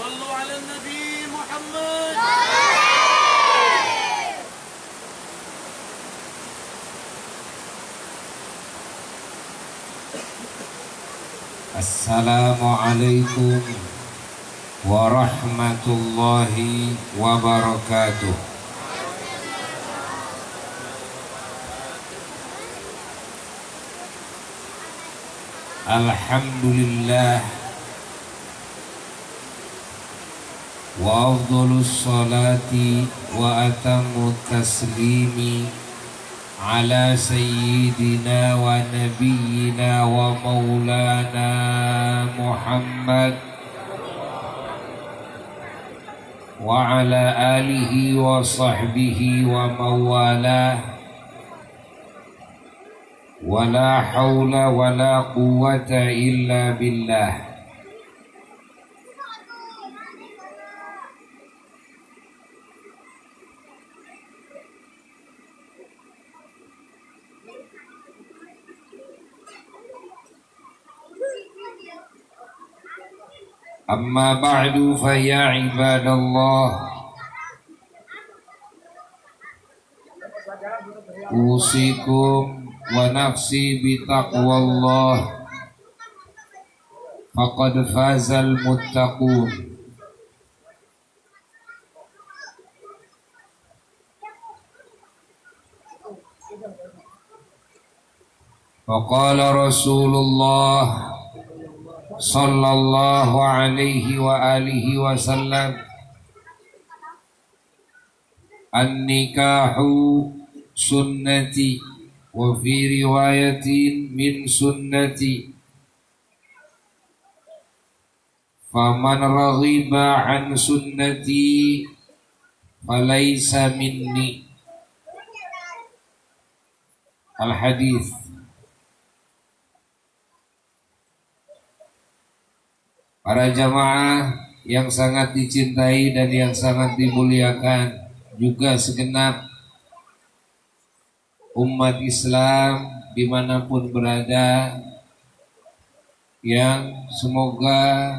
صلوا على النبي محمد. Assalamualaikum warahmatullahi wabarakatuh. Alhamdulillah wa afdhalus salati wa atammut taslimi ala sayyidina wa nabiyyina wa maulana Muhammad wa ala alihi wa sahbihi wa mawalah. Wala haula wala quwwata illa billah. Amma ba'du fa ya ibadallah, usikum wa nafsi bitaqwallah, faqad fazal muttaqun. Faqala Rasulullah sallallahu alaihi wa alihi wasallam, an-nikahu sunnati wa fi riwayatin min sunnati, faman raghiba an sunnati falaysa minni. Al-hadis. Para jamaah yang sangat dicintai dan yang sangat dimuliakan, juga segenap umat Islam dimanapun berada, yang semoga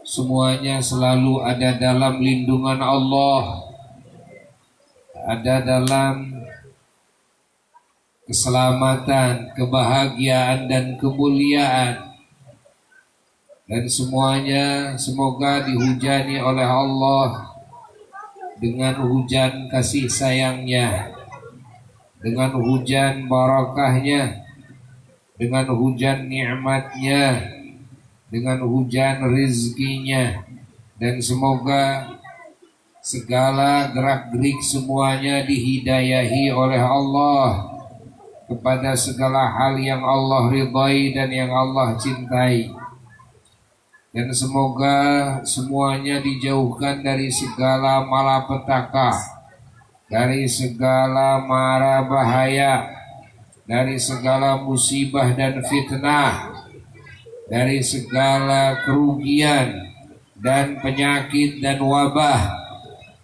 semuanya selalu ada dalam lindungan Allah, ada dalam keselamatan, kebahagiaan dan kemuliaan, dan semuanya semoga dihujani oleh Allah dengan hujan kasih sayangnya, dengan hujan barakahnya, dengan hujan nikmatnya, dengan hujan rizkinya, dan semoga segala gerak-gerik semuanya dihidayahi oleh Allah kepada segala hal yang Allah ridhai dan yang Allah cintai. Dan semoga semuanya dijauhkan dari segala malapetaka, dari segala mara bahaya, dari segala musibah dan fitnah, dari segala kerugian dan penyakit dan wabah.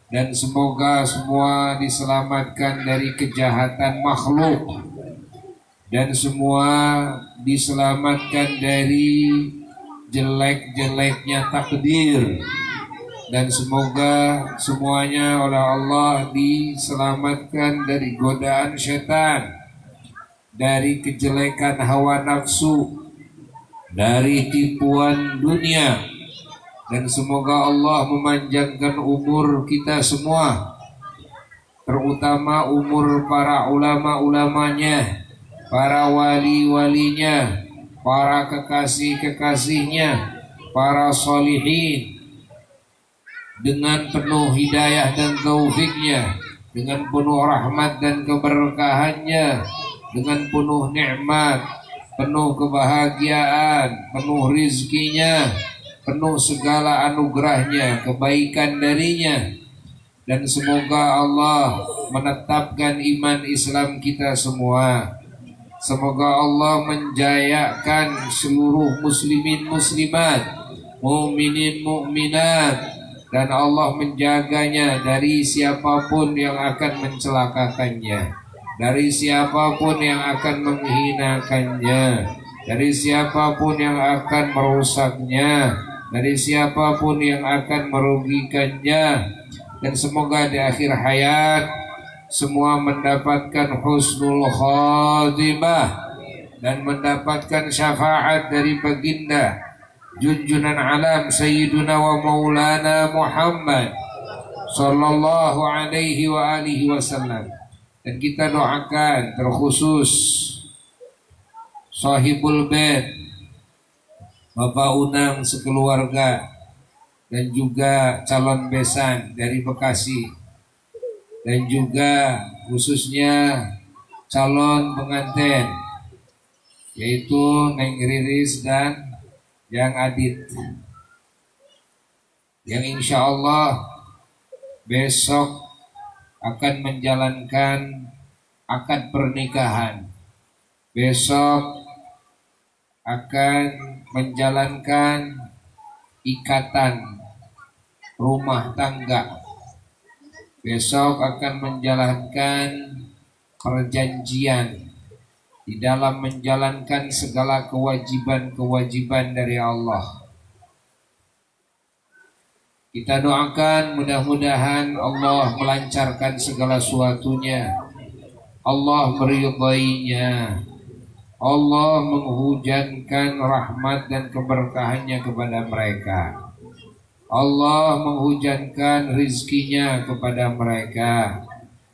Dan semoga semua diselamatkan dari kejahatan makhluk, dan semua diselamatkan dari jelek-jeleknya takdir, dan semoga semuanya oleh Allah diselamatkan dari godaan syaitan, dari kejelekan hawa nafsu, dari tipuan dunia, dan semoga Allah memanjangkan umur kita semua, terutama umur para ulama-ulamanya, para wali-walinya, para kekasih-kekasihnya, para solihin, dengan penuh hidayah dan taufiknya, dengan penuh rahmat dan keberkahannya, dengan penuh nikmat, penuh kebahagiaan, penuh rizkinya, penuh segala anugerahnya, kebaikan darinya. Dan semoga Allah menetapkan iman Islam kita semua. Semoga Allah menjayakan seluruh muslimin muslimat, mukminin mukminat, dan Allah menjaganya dari siapapun yang akan mencelakakannya, dari siapapun yang akan menghinakannya, dari siapapun yang akan merusaknya, dari siapapun yang akan merugikannya, dan semoga di akhir hayat semua mendapatkan husnul khatimah dan mendapatkan syafaat dari baginda junjunan alam Sayyiduna wa Maulana Muhammad sallallahu alaihi wa alihi wasallam. Dan kita doakan terkhusus Sahibul Bait Bapak Unang sekeluarga, dan juga calon besan dari Bekasi, dan juga khususnya calon pengantin yaitu Neng Riris dan Yang Adit, yang insya Allah besok akan menjalankan akad pernikahan. Besok akan menjalankan ikatan rumah tangga. Besok akan menjalankan perjanjian di dalam menjalankan segala kewajiban-kewajiban dari Allah. Kita doakan mudah-mudahan Allah melancarkan segala sesuatunya, Allah meridainya, Allah menghujankan rahmat dan keberkahannya kepada mereka, Allah menghujankan rizkinya kepada mereka,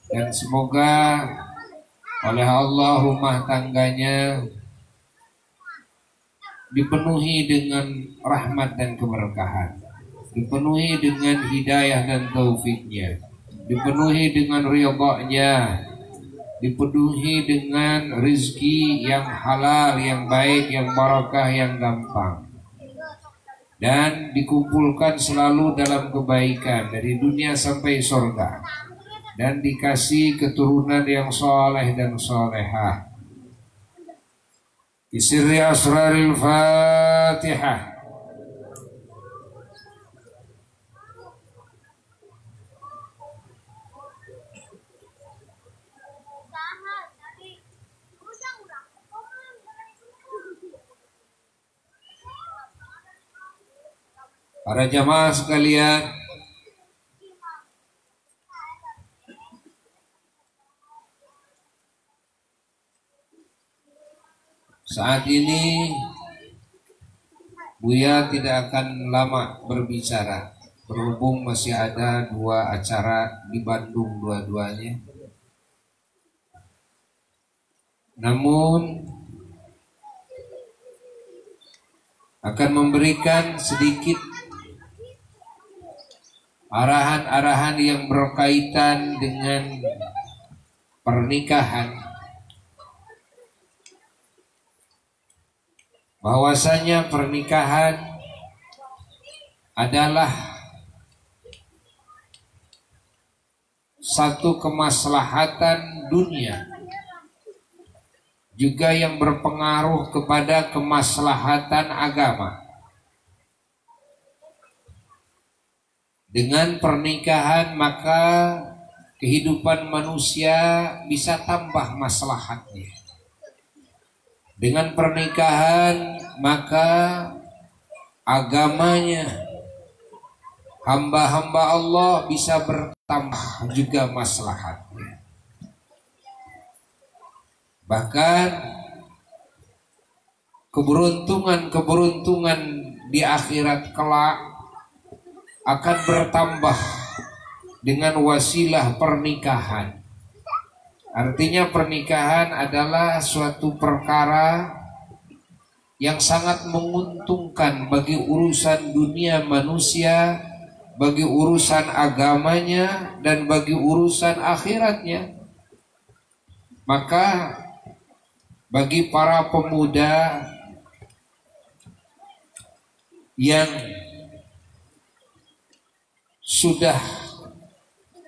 dan semoga oleh Allah rumah tangganya dipenuhi dengan rahmat dan keberkahan, dipenuhi dengan hidayah dan taufiknya, dipenuhi dengan ridha-Nya, dipenuhi dengan rizki yang halal, yang baik, yang barakah, yang gampang, dan dikumpulkan selalu dalam kebaikan dari dunia sampai surga, dan dikasih keturunan yang soleh dan solehah. Bisirri asraril Fatihah. Para jamaah sekalian, saat ini Buya tidak akan lama berbicara, berhubung masih ada 2 acara di Bandung dua-duanya. Namun akan memberikan sedikit arahan-arahan yang berkaitan dengan pernikahan, bahwasanya pernikahan adalah satu kemaslahatan dunia, juga yang berpengaruh kepada kemaslahatan agama. Dengan pernikahan maka kehidupan manusia bisa tambah maslahatnya. Dengan pernikahan maka agamanya hamba-hamba Allah bisa bertambah juga maslahatnya. Bahkan keberuntungan di akhirat kelak akan bertambah dengan wasilah pernikahan. Artinya pernikahan adalah suatu perkara yang sangat menguntungkan bagi urusan dunia manusia, bagi urusan agamanya, dan bagi urusan akhiratnya. Maka bagi para pemuda yang sudah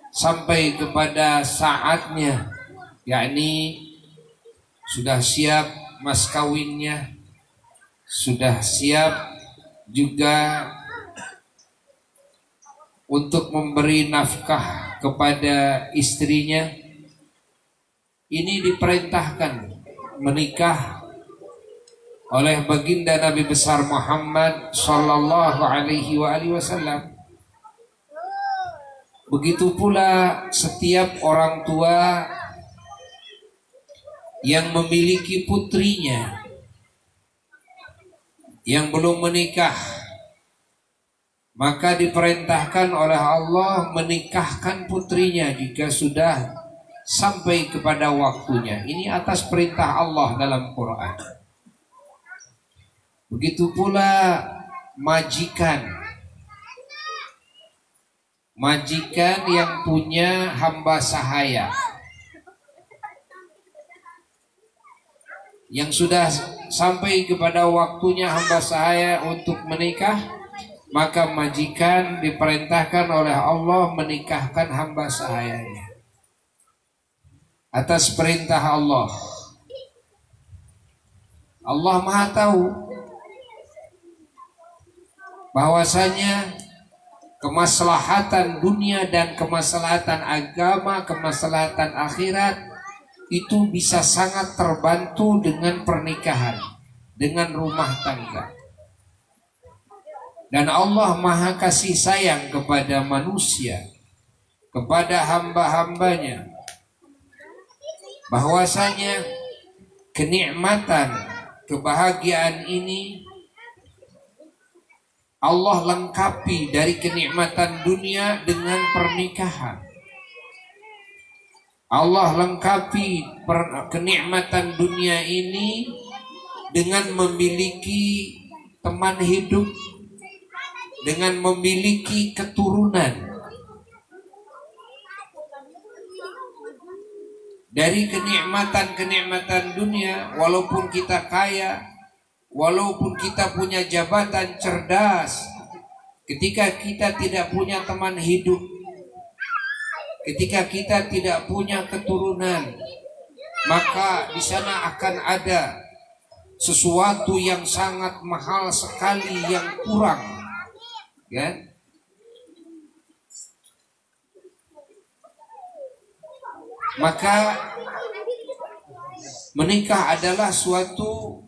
sampai kepada saatnya, yakni sudah siap mas kawinnya, sudah siap juga untuk memberi nafkah kepada istrinya, ini diperintahkan menikah oleh baginda Nabi besar Muhammad sallallahu alaihi wasallam. Begitu pula setiap orang tua yang memiliki putrinya yang belum menikah, maka diperintahkan oleh Allah menikahkan putrinya jika sudah sampai kepada waktunya. Ini atas perintah Allah dalam Quran. Begitu pula majikan yang punya hamba sahaya yang sudah sampai kepada waktunya hamba sahaya untuk menikah, maka majikan diperintahkan oleh Allah menikahkan hamba sahayanya atas perintah Allah. Allah Maha tahu bahwasanya kemaslahatan dunia dan kemaslahatan agama, kemaslahatan akhirat itu bisa sangat terbantu dengan pernikahan, dengan rumah tangga. Dan Allah Maha kasih sayang kepada manusia, kepada hamba-hambanya, bahwasanya kenikmatan, kebahagiaan ini Allah lengkapi dari kenikmatan dunia dengan pernikahan. Allah lengkapi kenikmatan dunia ini dengan memiliki teman hidup, dengan memiliki keturunan. Dari kenikmatan-kenikmatan dunia, walaupun kita kaya, walaupun kita punya jabatan, cerdas, ketika kita tidak punya teman hidup, ketika kita tidak punya keturunan, maka di sana akan ada sesuatu yang sangat mahal sekali yang kurang, ya. Maka menikah adalah suatu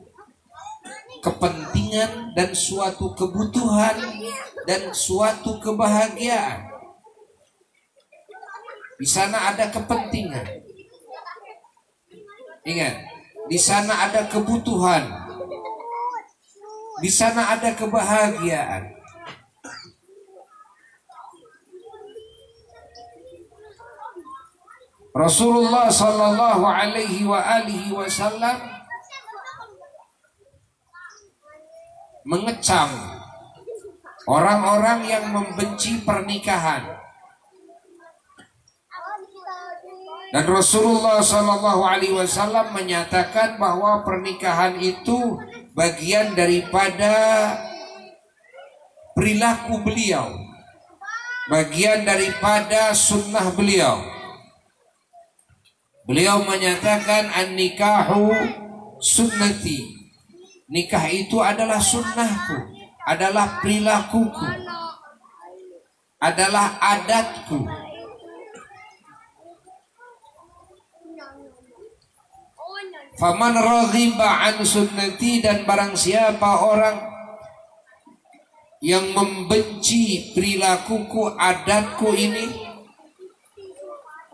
kepentingan dan suatu kebutuhan dan suatu kebahagiaan. Di sana ada kepentingan. Ingat, di sana ada kebutuhan. Di sana ada kebahagiaan. Rasulullah sallallahu alaihi wasallam mengecam orang-orang yang membenci pernikahan. Dan Rasulullah sallallahu alaihi wasallam menyatakan bahwa pernikahan itu bagian daripada perilaku beliau, bagian daripada sunnah beliau. Beliau menyatakan an-nikahu sunnati. Nikah itu adalah sunnahku, adalah perilakuku, adalah adatku. Faman raghiba an sunnati, dan barang siapa orang yang membenci perilakuku, adatku ini,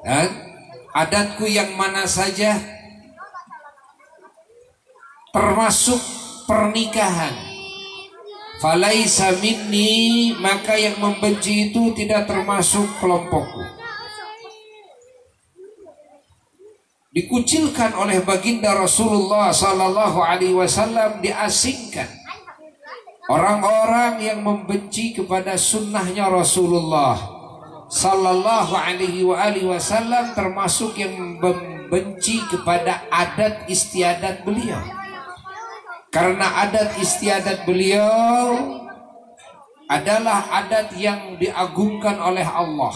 dan adatku yang mana saja, termasuk pernikahan, falaisa minni, maka yang membenci itu tidak termasuk kelompokku. Dikucilkan oleh baginda Rasulullah sallallahu alaihi wasallam, diasingkan orang-orang yang membenci kepada sunnahnya Rasulullah sallallahu alaihi wasallam, termasuk yang membenci kepada adat istiadat beliau. Karena adat istiadat beliau adalah adat yang diagungkan oleh Allah,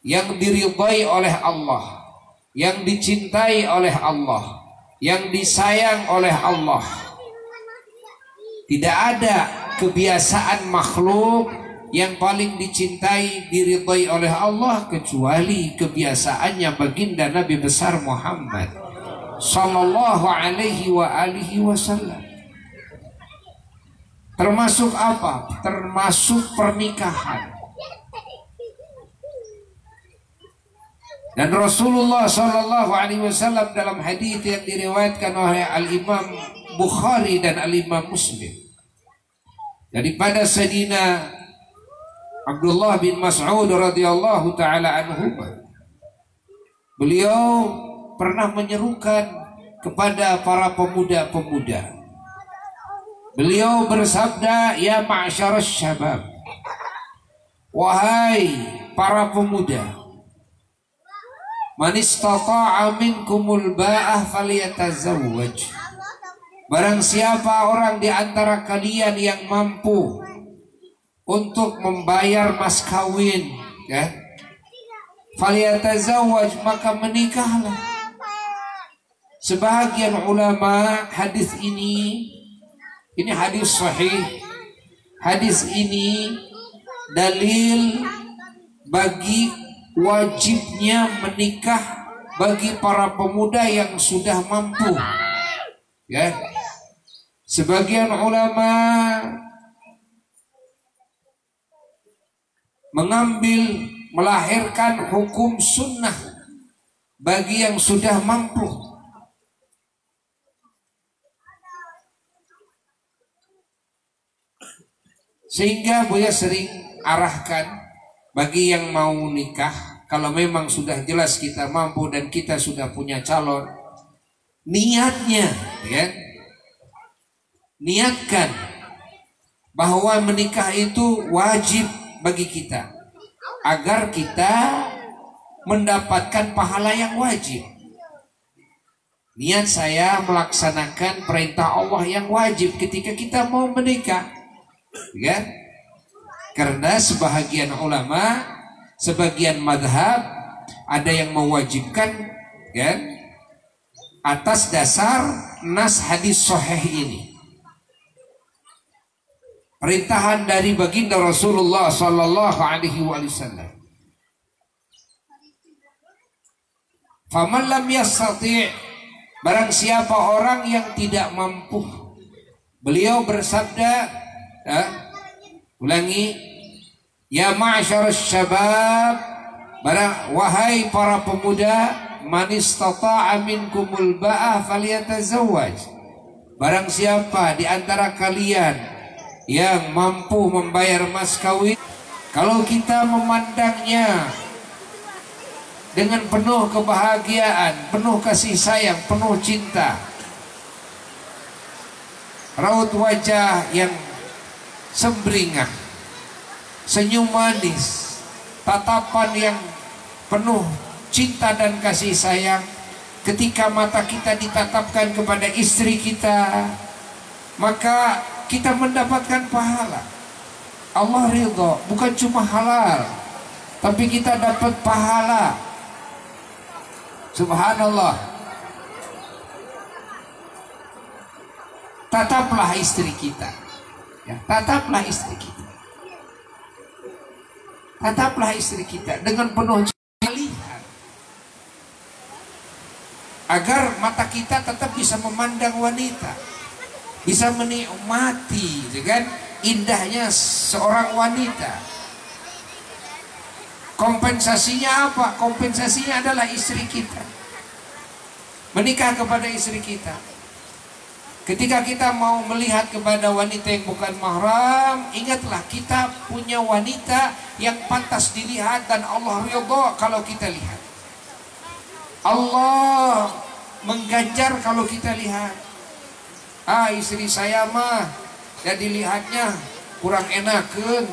yang diridhai oleh Allah, yang dicintai oleh Allah, yang disayang oleh Allah. Tidak ada kebiasaan makhluk yang paling dicintai, diridhai oleh Allah kecuali kebiasaannya baginda Nabi besar Muhammad sallallahu alaihi wasallam. Termasuk apa? Termasuk pernikahan. Dan Rasulullah SAW dalam hadis yang diriwayatkan oleh Al-Imam Bukhari dan Al-Imam Muslim daripada Sayyidina Abdullah bin Mas'ud radhiyallahu taala anhu, beliau pernah menyerukan kepada para pemuda-pemuda. Beliau bersabda, "Ya ma'syarasy syabab, wahai para pemuda, man istata'a minkumul ba'ah falyatazawwaj." Barang siapa orang di antara kalian yang mampu untuk membayar mas kawin, ya, falyatazawwaj, maka menikahlah. Sebahagian ulama hadis ini hadis sahih. Hadis ini dalil bagi wajibnya menikah bagi para pemuda yang sudah mampu. Ya. Sebagian ulama mengambil melahirkan hukum sunnah bagi yang sudah mampu. Sehingga Buya sering arahkan bagi yang mau nikah, kalau memang sudah jelas kita mampu dan kita sudah punya calon, niatnya, ya, niatkan bahwa menikah itu wajib bagi kita agar kita mendapatkan pahala yang wajib. Niat saya melaksanakan perintah Allah yang wajib ketika kita mau menikah, ya. Karena sebahagian ulama, sebagian madhab ada yang mewajibkan, ya, atas dasar nas hadis sahih ini. Perintahan dari baginda Rasulullah sallallahu alaihi wasallam. Faman lam yastati', barang siapa orang yang tidak mampu. Beliau bersabda, ulangi, ya ma'syarasy syabab, wahai para pemuda, man istata'a minkumul ba'ah falyatazawwaj. Barang siapa di antara kalian yang mampu membayar mas kawin, kalau kita memandangnya dengan penuh kebahagiaan, penuh kasih sayang, penuh cinta, raut wajah yang sembringah, senyum manis, tatapan yang penuh cinta dan kasih sayang, ketika mata kita ditatapkan kepada istri kita, maka kita mendapatkan pahala. Allah ridha, bukan cuma halal, tapi kita dapat pahala. Subhanallah. Tataplah istri kita, ya, tataplah istri kita, tataplah istri kita dengan penuh lihat, agar mata kita tetap bisa memandang wanita, bisa menikmati, kan, indahnya seorang wanita. Kompensasinya apa? Kompensasinya adalah istri kita. Menikah kepada istri kita. Ketika kita mau melihat kepada wanita yang bukan mahram, ingatlah kita punya wanita yang pantas dilihat dan Allah ridha kalau kita lihat. Allah mengganjar kalau kita lihat. Istri saya mah ya dilihatnya kurang enakeun,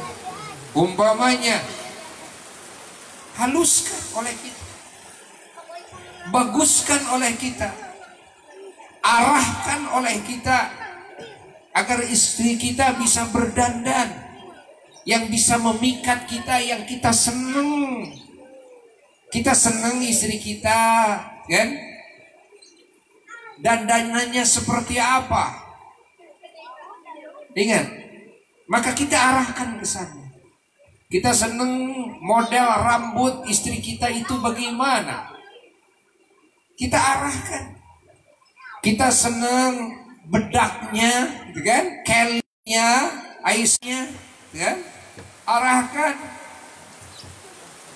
umpamanya. Haluskan oleh kita, baguskan oleh kita, arahkan oleh kita, agar istri kita bisa berdandan yang bisa memikat kita, yang kita seneng. Kita seneng istri kita, kan? Dandanannya seperti apa? Ingat, maka kita arahkan ke sana. Kita seneng model rambut istri kita itu bagaimana? Kita arahkan. Kita seneng bedaknya, gitu kan? Kelly Aisyah, kan? Arahkan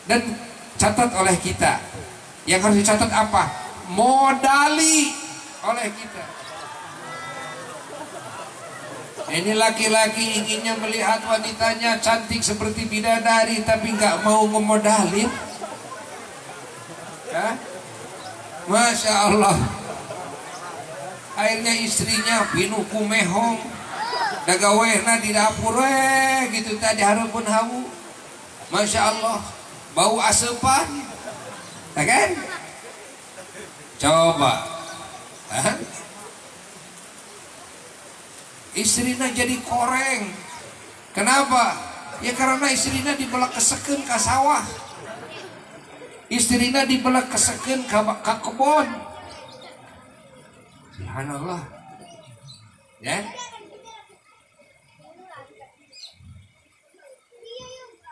dan catat oleh kita. Yang harus dicatat apa? Modali oleh kita. Ini laki-laki inginnya melihat wanitanya cantik seperti bidadari, tapi nggak mau ngemodalin. Ya? Masya Allah. Akhirnya istrinya pinuku mehong, dagawehna di dapur gitu tadi harapun hawu. Masya Allah, bau asepan, ya kan? Coba, istrinya jadi koreng. Kenapa? Ya karena istrinya dibelak keseken ke sawah, istrinya dibelak keseken ke kebon. Subhanallah, ya.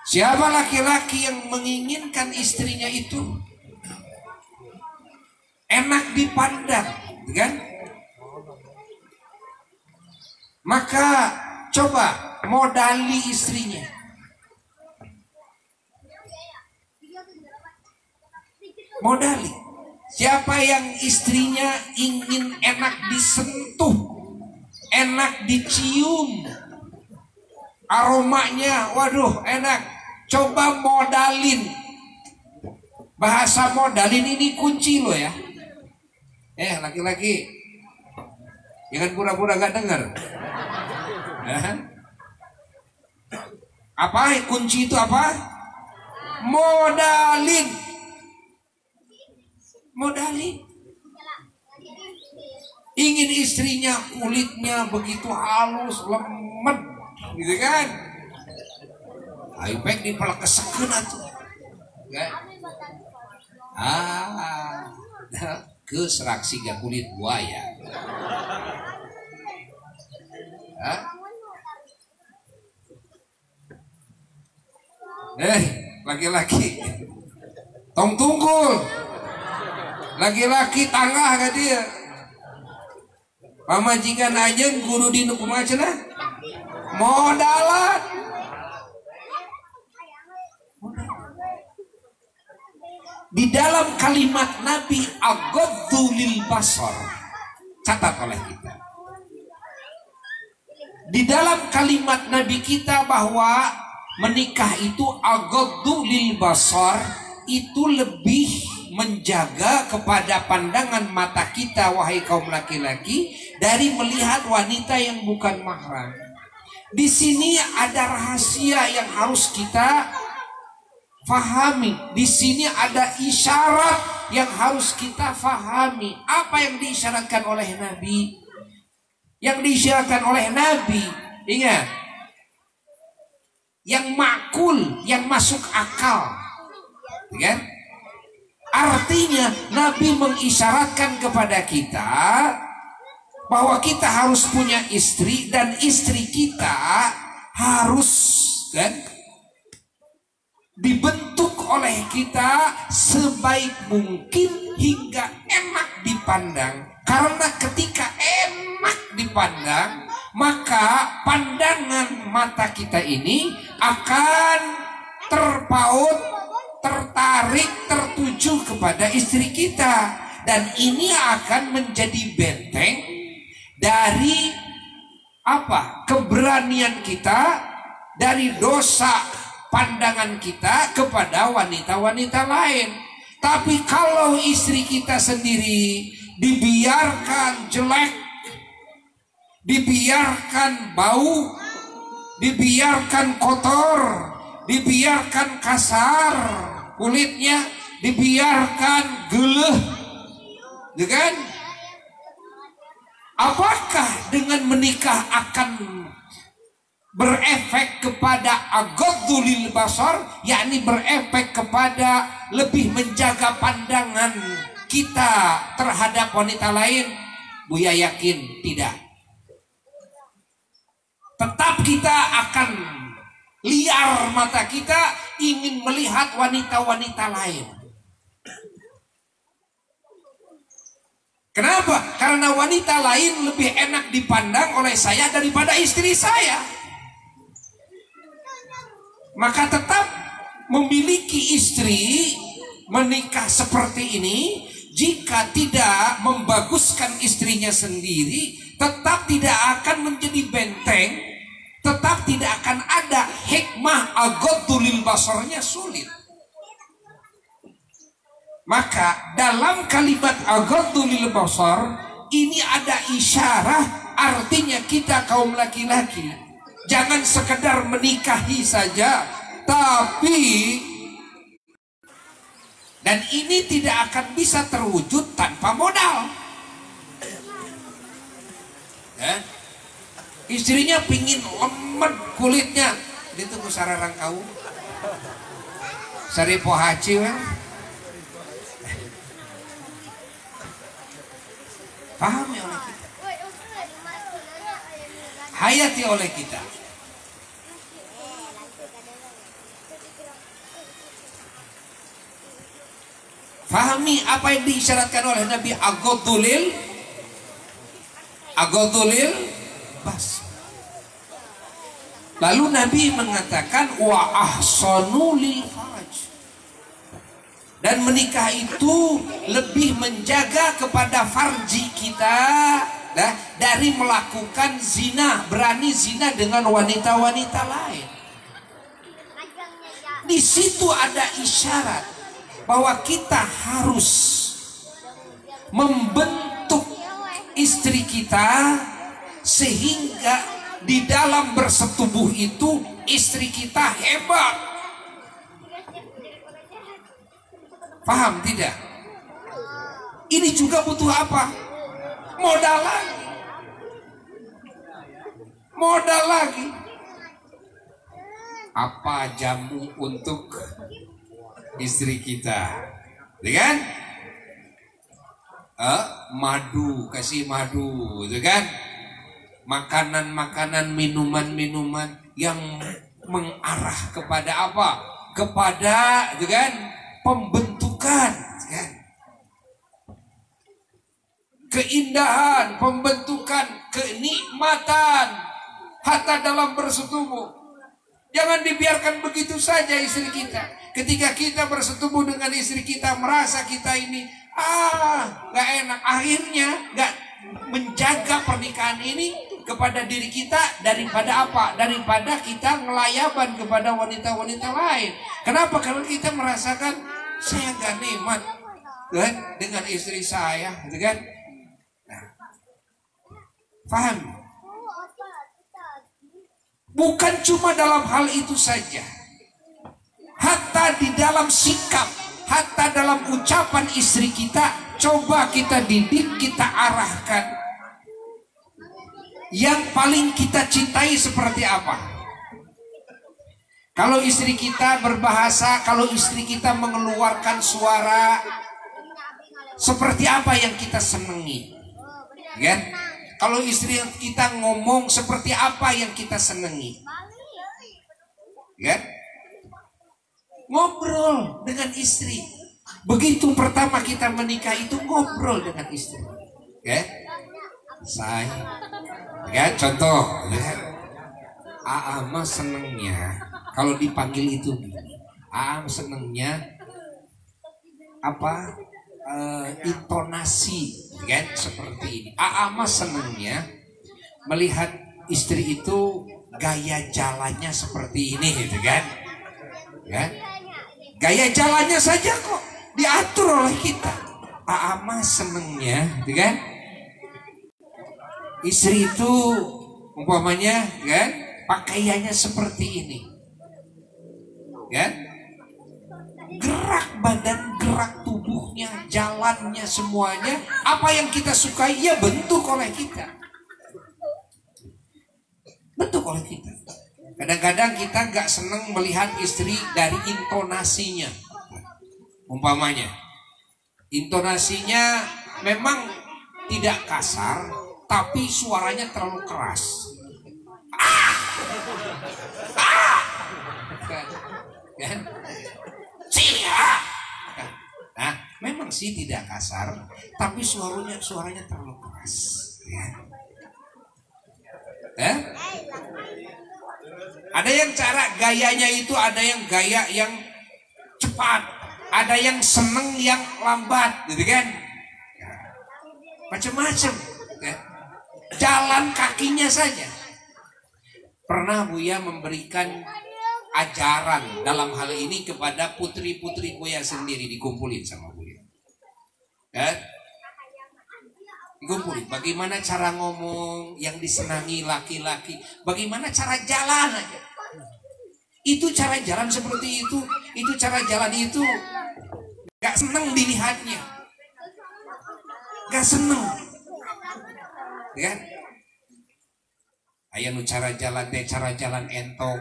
Siapa laki-laki yang menginginkan istrinya itu enak dipandang, kan? Maka coba modali istrinya. Modali. Siapa yang istrinya ingin enak disentuh, enak dicium, aromanya, waduh enak. Coba modalin. Bahasa modalin ini kunci loh ya. Laki-laki, jangan pura-pura gak dengar. Apa kunci itu apa? Modalin. Modalin. Ingin istrinya kulitnya begitu halus, lemet, gitu kan? Aipek dipelak kesekeun atuh. Ke serak siga kulit buaya. Laki-laki tong tungkul. Laki-laki tangah ka dia. Pamajikan anjeun guru di nu kumaha cenah? Modalan. Di dalam kalimat Nabi aghaddu lil basar, catat oleh kita. Di dalam kalimat Nabi kita bahwa menikah itu aghaddu lil basar, itu lebih menjaga kepada pandangan mata kita, wahai kaum laki-laki, dari melihat wanita yang bukan mahram. Di sini ada rahasia yang harus kita fahami. Di sini ada isyarat yang harus kita fahami. Apa yang diisyaratkan oleh Nabi? Yang diisyaratkan oleh Nabi, ingat, yang makul, yang masuk akal, kan? Artinya Nabi mengisyaratkan kepada kita bahwa kita harus punya istri, dan istri kita harus, kan, dibentuk oleh kita sebaik mungkin hingga enak dipandang. Karena ketika enak dipandang, maka pandangan mata kita ini akan terpaut, tertarik, tertuju kepada istri kita, dan ini akan menjadi benteng dari apa? Keberanian kita, dari dosa pandangan kita kepada wanita-wanita lain. Tapi kalau istri kita sendiri dibiarkan jelek, dibiarkan bau, dibiarkan kotor, dibiarkan kasar kulitnya, dibiarkan geleh, kan? Apakah dengan menikah akan berefek kepada aghaddu lil basar, yakni berefek kepada lebih menjaga pandangan kita terhadap wanita lain? Buya yakin tidak. Tetap kita akan liar mata kita ingin melihat wanita-wanita lain. Kenapa? Karena wanita lain lebih enak dipandang oleh saya daripada istri saya. Maka tetap memiliki istri, menikah seperti ini, jika tidak membaguskan istrinya sendiri, tetap tidak akan menjadi benteng, tetap tidak akan ada hikmah agodulil basarnya sulit. Maka dalam kalimat agodulil basar ini ada isyarah, artinya kita kaum laki-laki jangan sekedar menikahi saja, tapi dan ini tidak akan bisa terwujud tanpa modal. Ya? Istrinya pingin lemet kulitnya, ditunggu sararang kau, sari pohaci, pahami oleh kita, hayati oleh kita. Fahami apa yang diisyaratkan oleh Nabi, agodulil bas. Lalu Nabi mengatakan wa ahsanu lil faraj, dan menikah itu lebih menjaga kepada farji kita dari melakukan zina, berani zina dengan wanita-wanita lain. Di situ ada isyarat bahwa kita harus membentuk istri kita sehingga di dalam bersetubuh itu istri kita hebat. Paham tidak? Ini juga butuh apa? Modal lagi. Modal lagi. Apa jamu untuk istri kita, kan? Madu, kasih madu, kan? Makanan-makanan, minuman-minuman yang mengarah kepada apa? Kepada, kan? Pembentukan, kan? Keindahan, pembentukan, kenikmatan, hatta dalam bersetubuh. Jangan dibiarkan begitu saja istri kita. Ketika kita bersetubuh dengan istri kita, merasa kita ini gak enak, akhirnya gak menjaga pernikahan ini kepada diri kita, daripada apa? Daripada kita ngelayaban kepada wanita-wanita lain. Kenapa? Kalau kita merasakan saya gak nikmat kan dengan istri saya, gitu kan? Nah, paham? Bukan cuma dalam hal itu saja, hatta di dalam sikap, hatta dalam ucapan istri kita, coba kita didik, kita arahkan. Yang paling kita cintai seperti apa? Kalau istri kita berbahasa, kalau istri kita mengeluarkan suara, seperti apa yang kita senangi? Kan? Kalau istri kita ngomong, seperti apa yang kita senangi? Kan? Ngobrol dengan istri. Begitu pertama kita menikah itu ngobrol dengan istri. Kan? Saya, kan? Contoh, kan? Aama senengnya kalau dipanggil itu gini. Aam senengnya apa? Intonasi, kan? Seperti ini. Aama senengnya melihat istri itu gaya jalannya seperti ini, gitu kan? Kan? Gaya jalannya saja kok diatur oleh kita. Aama senengnya, gitu kan? Istri itu umpamanya, kan? Pakaiannya seperti ini, kan? Gerak badan, gerak tubuhnya, jalannya, semuanya, apa yang kita sukai, ya bentuk oleh kita. Bentuk oleh kita. Kadang-kadang kita gak seneng melihat istri dari intonasinya. Umpamanya, intonasinya memang tidak kasar, tapi suaranya terlalu keras. Kan? Sini ya. Nah, memang sih tidak kasar, tapi suaranya terlalu keras. Ya. Ada yang cara gayanya itu, ada yang gaya yang cepat, ada yang seneng yang lambat, gitu kan? Macam-macam. Ya. Jalan kakinya saja. Pernah Buya memberikan ajaran dalam hal ini kepada putri-putri Buya sendiri, dikumpulin sama Buya. Dikumpulin bagaimana cara ngomong yang disenangi laki-laki, bagaimana cara jalan aja. Itu cara jalan seperti itu cara jalan itu gak seneng dilihatnya, gak seneng, ya. Ayo nu cara jalan teh cara jalan entong,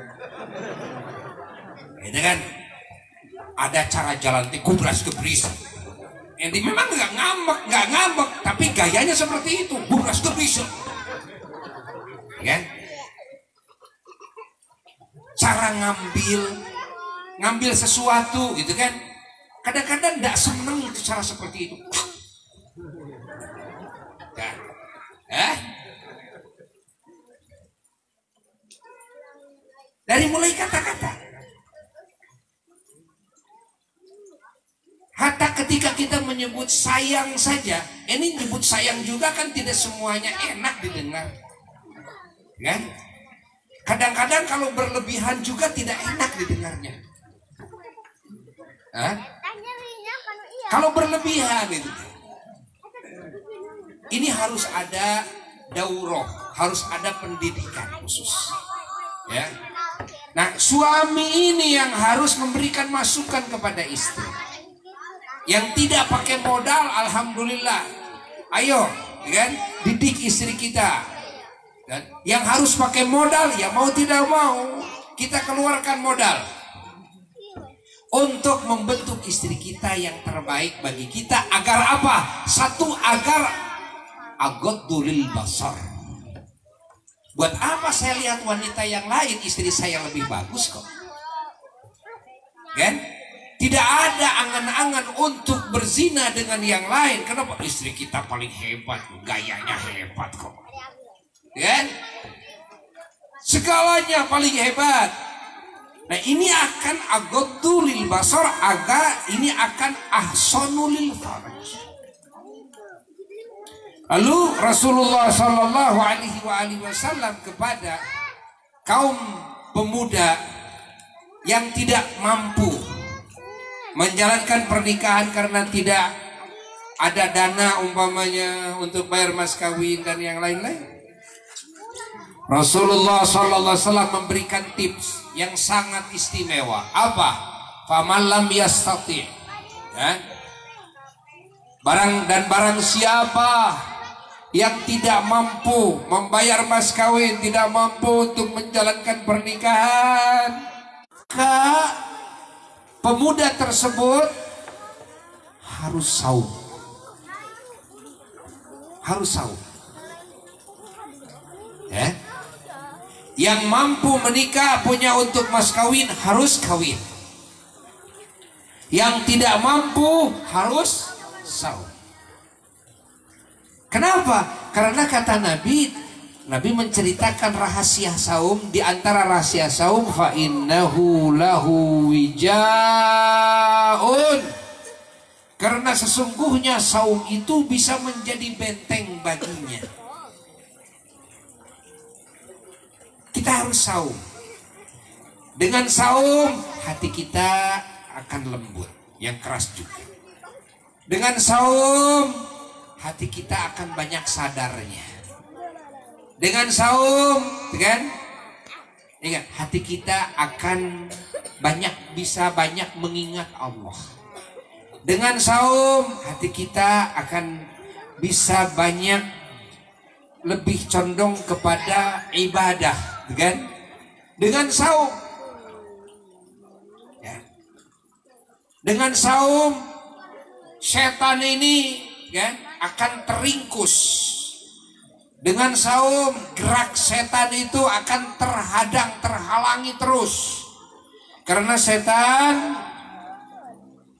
gitu kan? Ada cara jalan teh gubras gebris. Yang memang nggak ngambek, tapi gayanya seperti itu, gubras gebris, kan? Cara ngambil sesuatu, gitu kan? Kadang-kadang nggak seneng itu cara seperti itu, kan? Dari mulai kata-kata, hatta ketika kita menyebut sayang saja, ini nyebut sayang juga kan tidak semuanya enak didengar, kan? Kadang-kadang kalau berlebihan juga tidak enak didengarnya. Kalau berlebihan itu, ini harus ada daurah, harus ada pendidikan khusus, ya. Nah, suami ini yang harus memberikan masukan kepada istri. Yang tidak pakai modal, alhamdulillah. Ayo, kan? Didik istri kita. Dan yang harus pakai modal, ya mau tidak mau, kita keluarkan modal untuk membentuk istri kita yang terbaik bagi kita. Agar apa? Satu, agar agoddulil basar. Buat apa saya lihat wanita yang lain, istri saya lebih bagus kok, kan? Tidak ada angan-angan untuk berzina dengan yang lain. Kenapa? Istri kita paling hebat, gayanya hebat kok, kan? Segalanya paling hebat. Nah, ini akan agoddulil basar, agar ini akan ahsanulil faraj. Lalu Rasulullah Shallallahu Alaihi Wasallam kepada kaum pemuda yang tidak mampu menjalankan pernikahan karena tidak ada dana umpamanya untuk bayar mas kawin dan yang lain-lain, Rasulullah Shallallahu Alaihi Wasallam memberikan tips yang sangat istimewa. Apa? Faman lam yastati, ya? Barang siapa yang tidak mampu membayar mas kawin, tidak mampu untuk menjalankan pernikahan, maka pemuda tersebut harus saum. Harus saum. Ya? Yang mampu menikah punya untuk mas kawin harus kawin. Yang tidak mampu harus saum. Kenapa? Karena kata Nabi menceritakan rahasia saum. Di antara rahasia saum, fa innahu lahu wijaun. Karena sesungguhnya saum itu bisa menjadi benteng baginya. Kita harus saum. Dengan saum, hati kita akan lembut, yang keras juga. Dengan saum, hati kita akan banyak sadarnya. Dengan saum, kan? Ingat, hati kita akan bisa banyak mengingat Allah. Dengan saum, hati kita akan bisa banyak lebih condong kepada ibadah, kan? Dengan saum, ya. Dengan saum, setan ini, kan, akan teringkus. Dengan saum, gerak setan itu akan terhalangi terus. Karena setan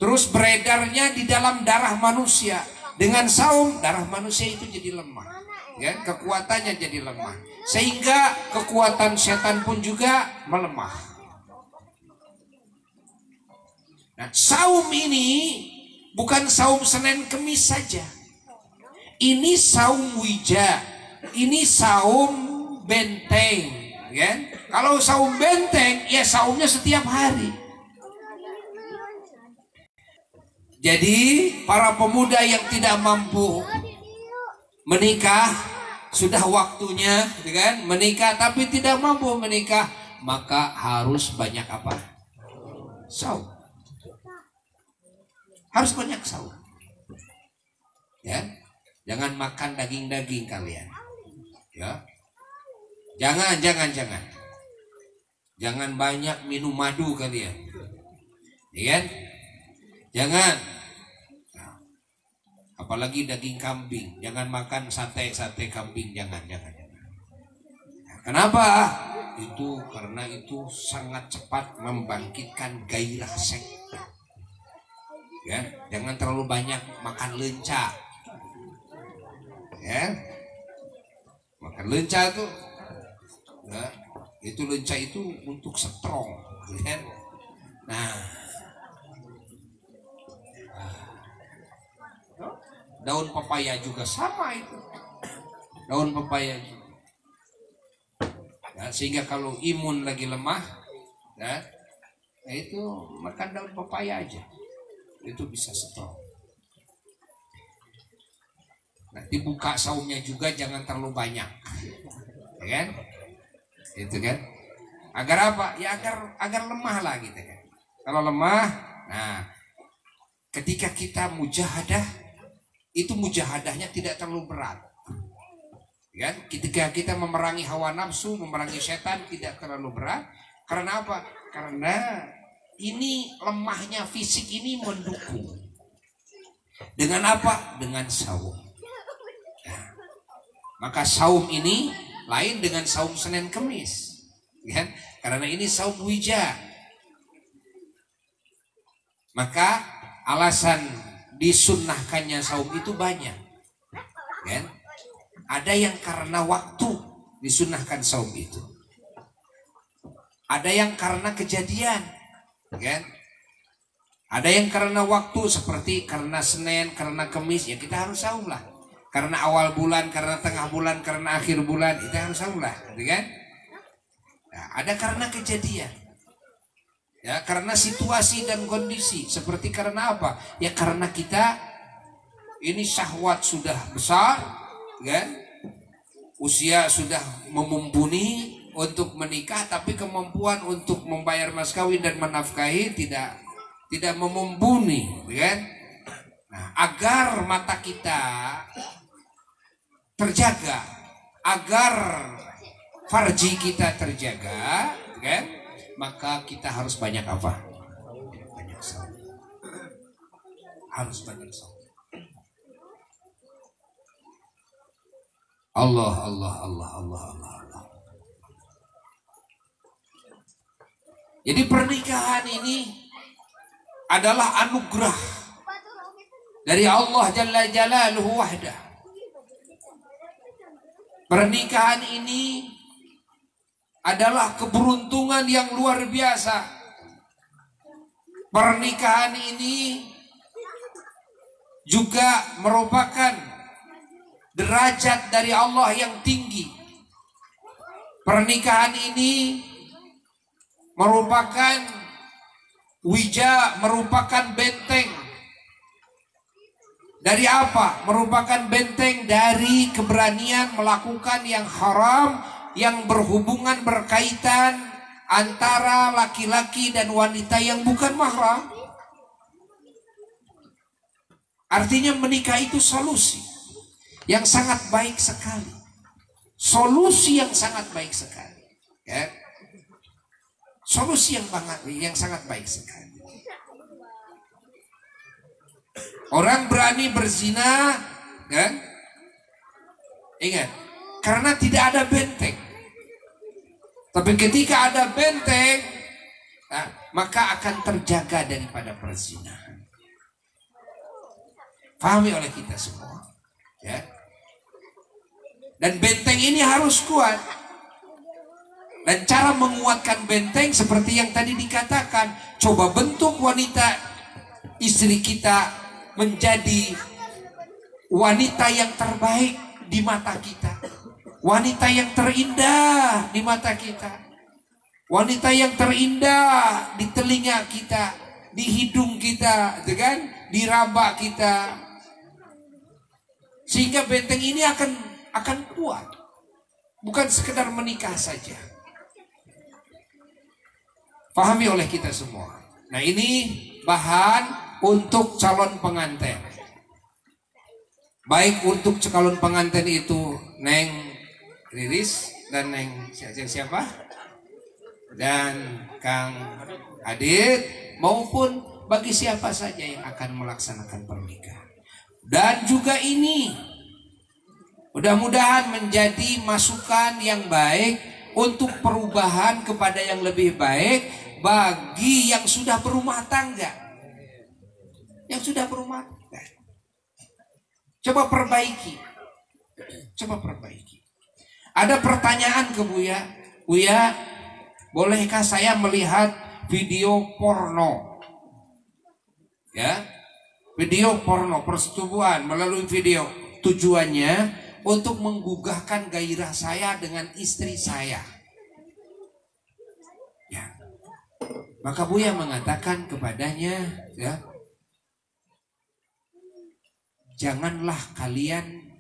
terus beredarnya di dalam darah manusia. Dengan saum darah manusia itu jadi lemah, ya, kekuatannya jadi lemah, sehingga kekuatan setan pun juga melemah. Nah, saum ini bukan saum Senin Kemis saja. Ini saum wija, ini saum benteng, ya. Kalau saum benteng, ya saumnya setiap hari. Jadi para pemuda yang tidak mampu menikah, sudah waktunya, kan, menikah tapi tidak mampu menikah, maka harus banyak apa? Saum. Harus banyak saum. Ya, jangan makan daging-daging kalian. Ya, jangan. Jangan banyak minum madu kalian. Ya kan? Jangan, apalagi daging kambing, jangan makan sate kambing, jangan. Kenapa? Itu karena itu sangat cepat membangkitkan gairah seks. Ya, jangan terlalu banyak makan lenca. Ya, makan lenca tuh, ya, itu lenca itu untuk strong, ya. Nah, daun pepaya juga sama itu. Daun pepaya juga. Ya, sehingga kalau imun lagi lemah, ya itu makan daun pepaya aja. Itu bisa strong. Nah, dibuka saumnya juga jangan terlalu banyak. Ya kan? Itu kan? Agar apa? Ya agar lemah lah gitu kan. Kalau lemah, nah ketika kita mujahadah, itu mujahadahnya tidak terlalu berat, kan? Ketika kita memerangi hawa nafsu, memerangi setan tidak terlalu berat. Karena apa? Karena ini lemahnya fisik ini mendukung. Dengan apa? Dengan saum. Nah, maka saum ini lain dengan saum Senin Kemis, kan? Karena ini saum wija. Maka alasan disunnahkannya saum itu banyak, kan? Ada yang karena waktu disunnahkan saum itu, ada yang karena kejadian, kan? Ada yang karena waktu seperti karena Senin, karena Kemis, ya kita harus saum lah. Karena awal bulan, karena tengah bulan, karena akhir bulan, kita harus saum lah, kan? Nah, ada karena kejadian. Ya, karena situasi dan kondisi. Seperti karena apa? Ya karena kita ini syahwat sudah besar, kan? Usia sudah memumpuni untuk menikah, tapi kemampuan untuk membayar mas kawin dan menafkahi tidak memumpuni, kan? Nah, agar mata kita terjaga, agar farji kita terjaga, kan? Maka kita harus banyak apa? Banyak saum. Harus banyak saum. Allah. Jadi pernikahan ini adalah anugerah dari Allah Jalla Jalaluhu wahdah. Pernikahan ini adalah keberuntungan yang luar biasa. Pernikahan ini juga merupakan derajat dari Allah yang tinggi. Pernikahan ini merupakan wija, merupakan benteng. Dari apa? Merupakan benteng dari keberanian melakukan yang haram, yang berhubungan berkaitan antara laki-laki dan wanita yang bukan mahram. Artinya menikah itu solusi yang sangat baik sekali. Solusi yang sangat baik sekali, ya. Solusi yang sangat baik sekali. Orang berani berzina, kan? Ingat, karena tidak ada benteng. Tapi ketika ada benteng, nah, maka akan terjaga daripada perzinahan. Pahami oleh kita semua. Ya. Dan benteng ini harus kuat. Dan cara menguatkan benteng seperti yang tadi dikatakan, coba bentuk wanita istri kita menjadi wanita yang terbaik di mata kita, wanita yang terindah di mata kita, wanita yang terindah di telinga kita, di hidung kita, kan? Di raba kita, sehingga benteng ini akan kuat, bukan sekedar menikah saja. Pahami oleh kita semua. Nah, ini bahan untuk calon pengantin. Baik untuk calon pengantin itu Neng Riris dan Neng siapa? Dan Kang Adit, maupun bagi siapa saja yang akan melaksanakan pernikahan. Dan juga ini mudah-mudahan menjadi masukan yang baik untuk perubahan kepada yang lebih baik bagi yang sudah berumah tangga. Yang sudah berumah tangga, coba perbaiki. Coba perbaiki. Ada pertanyaan ke Buya. Buya, bolehkah saya melihat video porno? Ya, video porno persetubuhan melalui video. Tujuannya untuk menggugahkan gairah saya dengan istri saya. Ya. Maka Buya mengatakan kepadanya, ya, janganlah kalian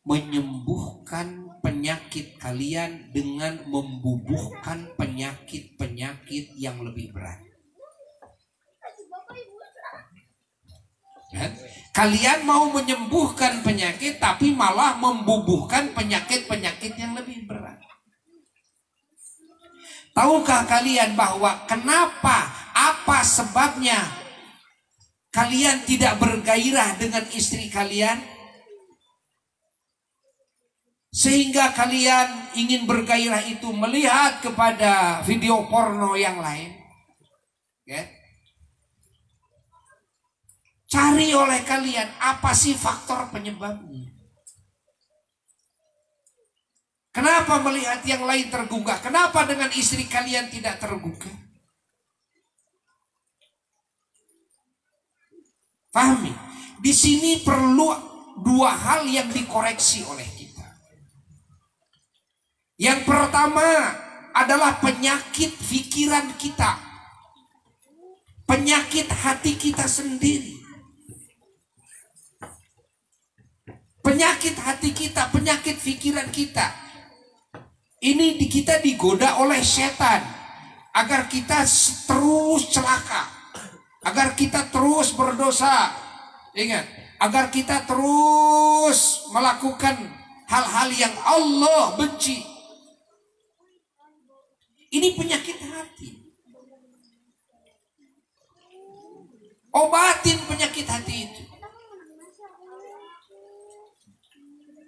menyembuhkan penyakit kalian dengan membubuhkan penyakit-penyakit yang lebih berat. Ya? Kalian mau menyembuhkan penyakit tapi malah membubuhkan penyakit-penyakit yang lebih berat. Tahukah kalian bahwa kenapa, apa sebabnya kalian tidak bergairah dengan istri kalian? Sehingga kalian ingin bergairah itu melihat kepada video porno yang lain. Ya. Cari oleh kalian apa sih faktor penyebabnya. Kenapa melihat yang lain tergugah? Kenapa dengan istri kalian tidak tergugah? Pahami? Di sini perlu dua hal yang dikoreksi oleh kita. Yang pertama adalah penyakit pikiran kita. Penyakit hati kita sendiri. Penyakit hati kita, penyakit pikiran kita. Ini kita digoda oleh setan agar kita terus celaka, agar kita terus berdosa. Ingat, agar kita terus melakukan hal-hal yang Allah benci. Ini penyakit hati. Obatin penyakit hati itu.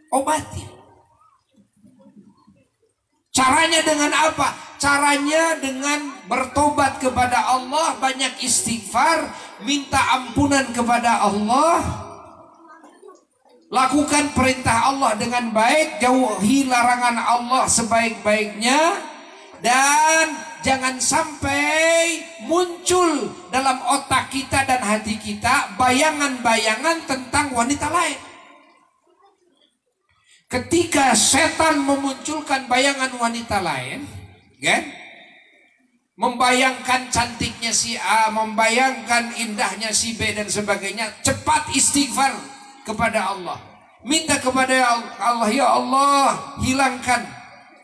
Obatin. Caranya dengan apa? Caranya dengan bertobat kepada Allah, banyak istighfar, minta ampunan kepada Allah, lakukan perintah Allah dengan baik, jauhi larangan Allah sebaik-baiknya, dan jangan sampai muncul dalam otak kita dan hati kita bayangan-bayangan tentang wanita lain. Ketika setan memunculkan bayangan wanita lain, kan? Membayangkan cantiknya si A, membayangkan indahnya si B dan sebagainya, cepat istighfar kepada Allah. Minta kepada Allah, ya Allah, hilangkan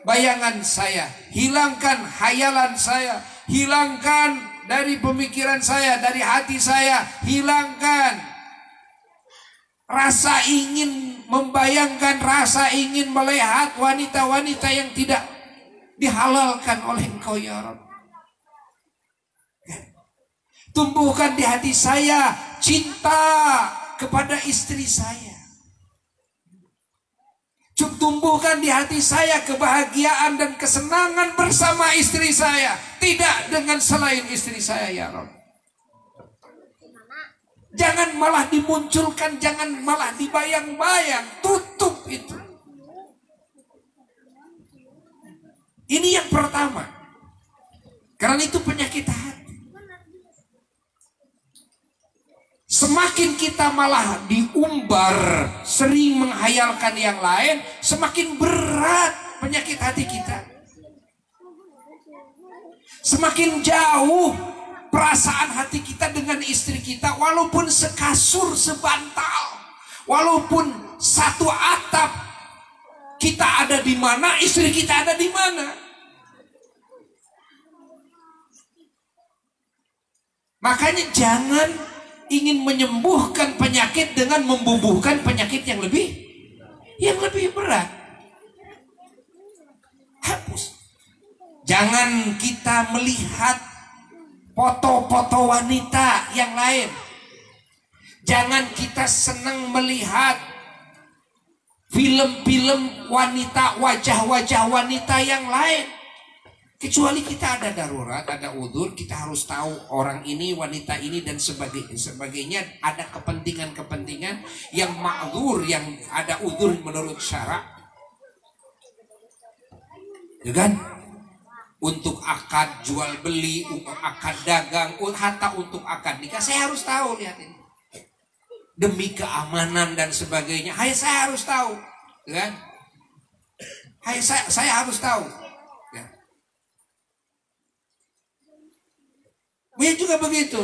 bayangan saya, hilangkan hayalan saya, hilangkan dari pemikiran saya, dari hati saya, hilangkan rasa ingin membayangkan, rasa ingin melihat wanita-wanita yang tidak dihalalkan oleh Engkau ya Rabb. Tumbuhkan di hati saya cinta kepada istri saya. Tumbuhkan di hati saya kebahagiaan dan kesenangan bersama istri saya, tidak dengan selain istri saya ya Rabb. Jangan malah dimunculkan, jangan malah dibayang-bayang. Tutup itu. Ini yang pertama. Karena itu penyakit hati. Semakin kita malah diumbar, sering menghayalkan yang lain, semakin berat penyakit hati kita. Semakin jauh perasaan hati kita dengan istri kita, walaupun sekasur, sebantal, walaupun satu atap, kita ada di mana, istri kita ada di mana. Makanya jangan ingin menyembuhkan penyakit dengan membubuhkan penyakit yang lebih berat. Hapus. Jangan kita melihat foto-foto wanita yang lain. Jangan kita senang melihat film-film wanita, wajah-wajah wanita yang lain. Kecuali kita ada darurat, ada udzur, kita harus tahu orang ini, wanita ini dan sebagainya, ada kepentingan-kepentingan yang ma'dzur, yang ada udzur menurut syara'. Ya kan? Untuk akad jual beli, untuk akad dagang, hatta untuk akad nikah, saya harus tahu, lihat ini. Demi keamanan dan sebagainya, saya harus tahu, kan? Saya harus tahu. Ya. Dia juga begitu.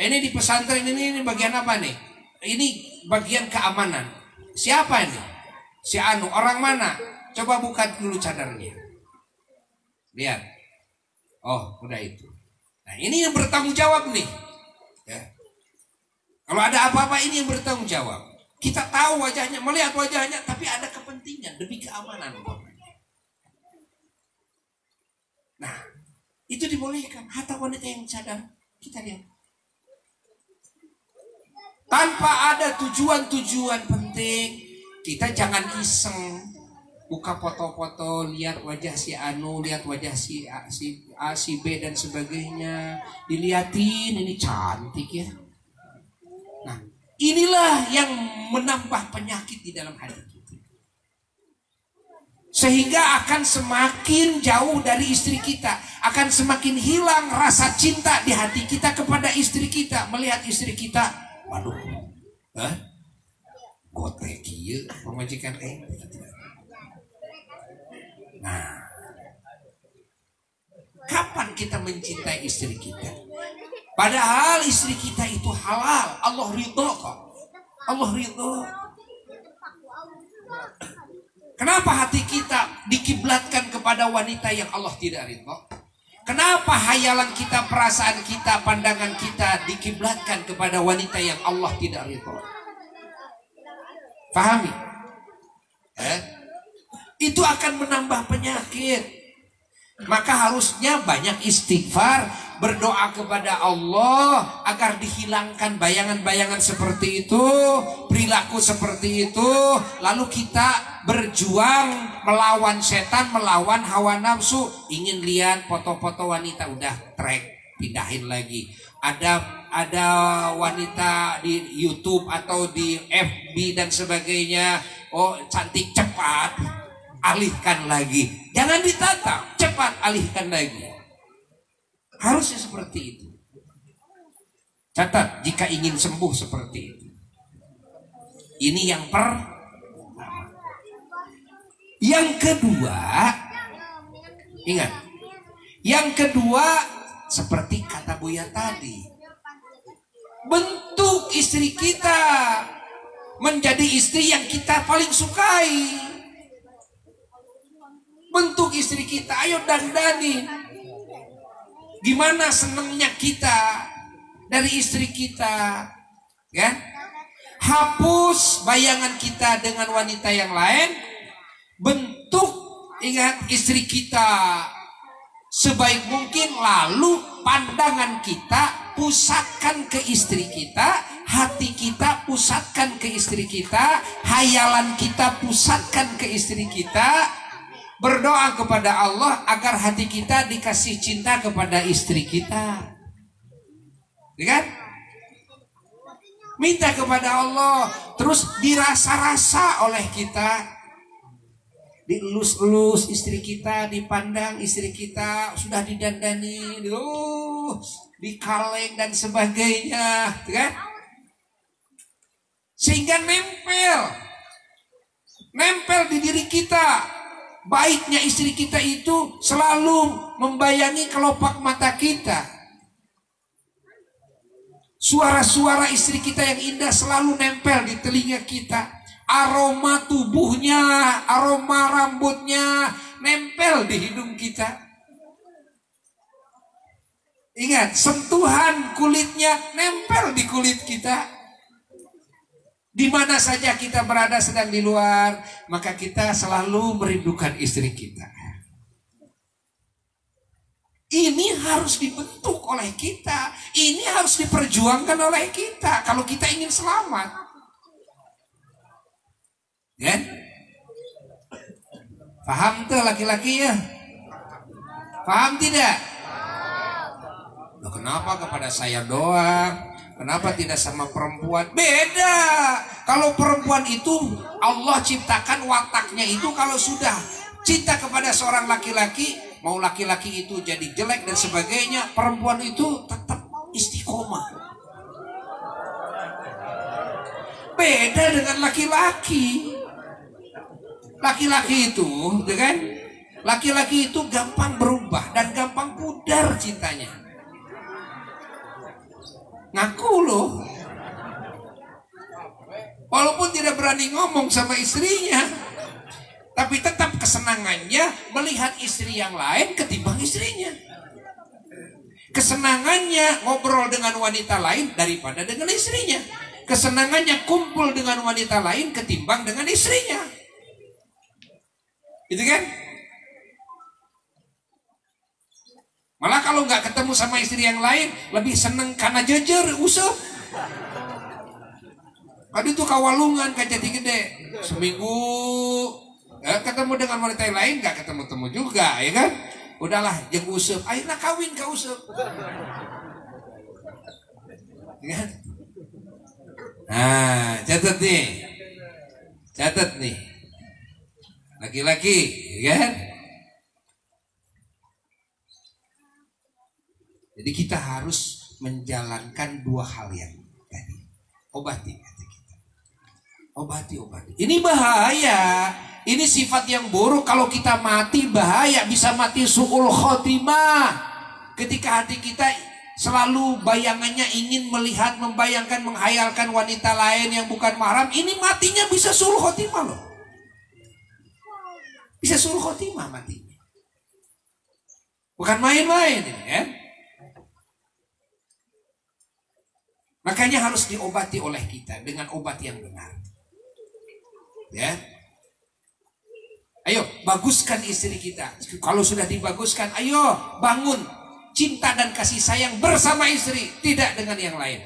Ini di pesantren ini bagian apa nih? Ini bagian keamanan. Siapa ini? Si Anu, orang mana? Coba buka dulu cadarnya. Lihat. Oh, udah itu. Nah, ini yang bertanggung jawab nih. Ya. Kalau ada apa-apa, ini yang bertanggung jawab. Kita tahu wajahnya, melihat wajahnya, tapi ada kepentingan demi keamanan. Nah, itu dibolehkan. Hatta wanita yang cadar, kita lihat. Tanpa ada tujuan-tujuan penting, kita jangan iseng. Buka foto-foto, lihat wajah si Anu, lihat wajah si A, si B dan sebagainya. Dilihatin, ini cantik ya. Nah, inilah yang menambah penyakit di dalam hati kita. Sehingga akan semakin jauh dari istri kita. Akan semakin hilang rasa cinta di hati kita kepada istri kita. Melihat istri kita, waduh, gotek kieu pemajikan Nah, kapan kita mencintai istri kita? Padahal istri kita itu halal, Allah ridho kok. Allah ridho. Kenapa hati kita dikiblatkan kepada wanita yang Allah tidak ridho? Kenapa hayalan kita, perasaan kita, pandangan kita dikiblatkan kepada wanita yang Allah tidak ridho? Pahami? Itu akan menambah penyakit. Maka harusnya banyak istighfar, berdoa kepada Allah agar dihilangkan bayangan-bayangan seperti itu, perilaku seperti itu. Lalu kita berjuang melawan setan, melawan hawa nafsu. Ingin lihat foto-foto wanita, udah track, pindahin lagi. Ada wanita di YouTube atau di FB dan sebagainya, oh cantik, cepat alihkan lagi. Jangan ditatap, cepat alihkan lagi. Harusnya seperti itu. Catat, jika ingin sembuh seperti itu. Ini yang pertama. Yang kedua, ingat. Yang kedua, seperti kata Buya tadi, bentuk istri kita menjadi istri yang kita paling sukai. Bentuk istri kita, ayo dandanin. Gimana senangnya kita dari istri kita, kan? Hapus bayangan kita dengan wanita yang lain. Bentuk, ingat, istri kita sebaik mungkin. Lalu pandangan kita pusatkan ke istri kita, hati kita pusatkan ke istri kita, hayalan kita pusatkan ke istri kita. Berdoa kepada Allah agar hati kita dikasih cinta kepada istri kita. Ya kan? Minta kepada Allah, terus dirasa-rasa oleh kita, dielus-elus istri kita, dipandang istri kita, sudah didandani, dikaleng dan sebagainya, kan? Sehingga nempel di diri kita. Baiknya istri kita itu selalu membayangi kelopak mata kita. Suara-suara istri kita yang indah selalu nempel di telinga kita. Aroma tubuhnya, aroma rambutnya nempel di hidung kita. Ingat, sentuhan kulitnya nempel di kulit kita. Di mana saja kita berada sedang di luar, maka kita selalu merindukan istri kita. Ini harus dibentuk oleh kita. Ini harus diperjuangkan oleh kita kalau kita ingin selamat. Ya? Paham tuh laki-laki ya? Paham tidak? Loh, kenapa kepada saya doang? Kenapa tidak sama perempuan? Beda. Kalau perempuan itu Allah ciptakan wataknya itu, kalau sudah cinta kepada seorang laki-laki, mau laki-laki itu jadi jelek dan sebagainya, perempuan itu tetap istiqomah. Beda dengan laki-laki. Laki-laki itu, kan? Laki-laki itu gampang berubah dan gampang pudar cintanya. Ngaku loh. Walaupun tidak berani ngomong sama istrinya, tapi tetap kesenangannya melihat istri yang lain ketimbang istrinya. Kesenangannya ngobrol dengan wanita lain daripada dengan istrinya. Kesenangannya kumpul dengan wanita lain ketimbang dengan istrinya. Gitu kan? Malah kalau nggak ketemu sama istri yang lain, lebih seneng karena jejer, usap. Tadi tuh kawalungan ke Jati Gede, seminggu ketemu dengan wanita yang lain, nggak ketemu-temu juga, ya kan? Udahlah, jeng usap, akhirnya kawin ke usap. Ya kan? Nah, catat nih, laki-laki, ya kan? Jadi kita harus menjalankan dua hal yang tadi. Obati kata kita. Obati. Ini bahaya. Ini sifat yang buruk. Kalau kita mati bahaya. Bisa mati su'ul khotimah. Ketika hati kita selalu bayangannya ingin melihat, membayangkan, menghayalkan wanita lain yang bukan mahram. Ini matinya bisa su'ul khotimah loh. Bisa su'ul khotimah matinya. Bukan main-main ini kan. Makanya harus diobati oleh kita dengan obat yang benar. Ya. Ayo, baguskan istri kita. Kalau sudah dibaguskan, ayo bangun cinta dan kasih sayang bersama istri, tidak dengan yang lain.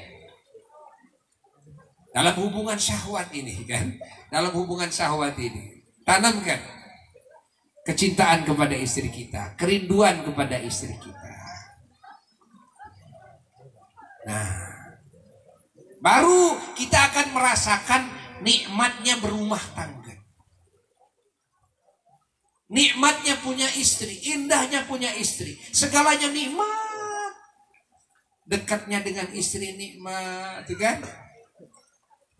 Dalam hubungan syahwat ini kan, dalam hubungan syahwat ini, tanamkan kecintaan kepada istri kita, kerinduan kepada istri kita. Nah, baru kita akan merasakan nikmatnya berumah tangga. Nikmatnya punya istri, indahnya punya istri. Segalanya nikmat. Dekatnya dengan istri nikmat, kan?